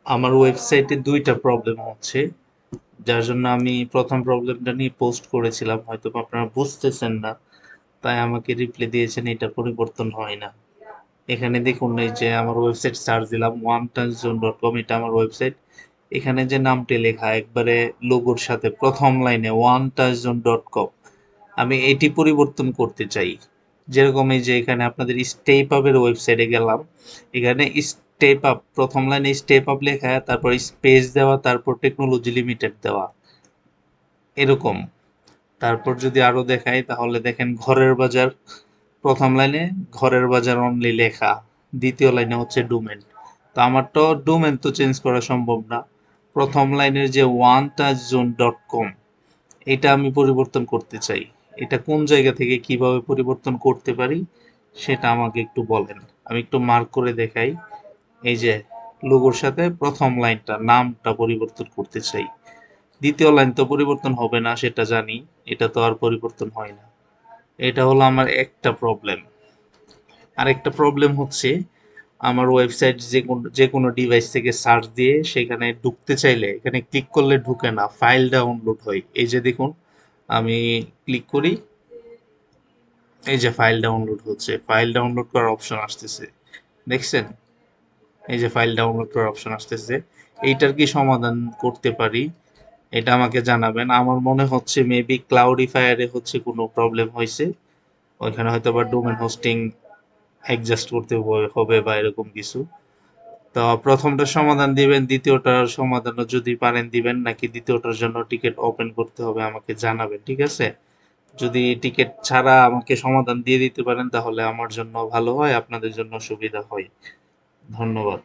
আমার ওয়েবসাইটে ২টা প্রবলেম হচ্ছে, যার জন্য আমি প্রথম প্রবলেমটা নিয়ে পোস্ট করেছিলাম, হয়তো আপনারা বুঝতেছেন না, তাই আমাকে রিপ্লাই দিয়েছেন এটা পরিবর্তন হয় না। এখানে দেখুন, এই যে আমার ওয়েবসাইট সার্চ দিলাম onetouchzone.com, এটা আমার ওয়েবসাইট। এখানে যে নামটি লেখা একবারে লোগোর সাথে প্রথম লাইনে onetouchzone.com, আমি এটি পরিবর্তন করতে চাই। যেরকম এই যে এখানে আপনাদের স্টেপ আপের ওয়েবসাইটে গেলাম, এখানে স্টেপ আপ প্রথম লাইনে স্টেপ আপ লেখা, তারপর স্পেস দেওয়া, তারপর টেকনোলজি লিমিটেড দেওয়া, এরকম। তারপর যদি আরো দেখাই তাহলে দেখেন ঘরের বাজার, প্রথম লাইনে ঘরের বাজার অনলি লেখা, দ্বিতীয় লাইনে হচ্ছে ডোমেন। তো আমার তো ডোমেন তো চেঞ্জ করা সম্ভব না। প্রথম লাইনের যে onetouchzone.com, এটা আমি পরিবর্তন করতে চাই। এটা কোন জায়গা থেকে কিভাবে পরিবর্তন করতে পারি সেটা আমাকে একটু বলেন। আমি একটু মার্ক করে দেখাই। এই যে লোগোর সাথে প্রথম লাইনটা, নামটা পরিবর্তন করতে চাই। দ্বিতীয় লাইন তো পরিবর্তন হবে না সেটা জানি, এটা তো আর পরিবর্তন হয় না। এটা হলো আমার একটা প্রবলেম। আরেকটা প্রবলেম হচ্ছে, আমার ওয়েবসাইট যে কোনো ডিভাইস থেকে সার্চ দিয়ে সেখানে ঢুকতে চাইলে এখানে ক্লিক করলে ঢুকে না, ফাইল ডাউনলোড হয়। এই যে দেখুন, আমি ক্লিক করি, এই যে ফাইল ডাউনলোড হচ্ছে, ফাইল ডাউনলোড করার অপশন আসতেছে, দেখছেন? এই যে ফাইল ডাউনলোড করার অপশন আসতেছে। এইটার কি সমাধান করতে পারি এটা আমাকে জানাবেন। আমার মনে হচ্ছে মেবি ক্লাউডিফায়ারে হচ্ছে কোনো প্রবলেম হয়েছে, ওইখানে হয়তো বা ডোমেন হোস্টিং অ্যাডজাস্ট করতে হবে বা এরকম কিছু। তো প্রথমটার সমাধান দিবেন, দ্বিতীয়টার সমাধানও যদি পারেন দিবেন, নাকি দ্বিতীয়টার জন্য টিকিট ওপেন করতে হবে আমাকে জানাবেন, ঠিক আছে? যদি টিকিট ছাড়া আমাকে সমাধান দিয়ে দিতে পারেন তাহলে আমার জন্য ভালো হয়, আপনাদের জন্য সুবিধা হয়। ধন্যবাদ।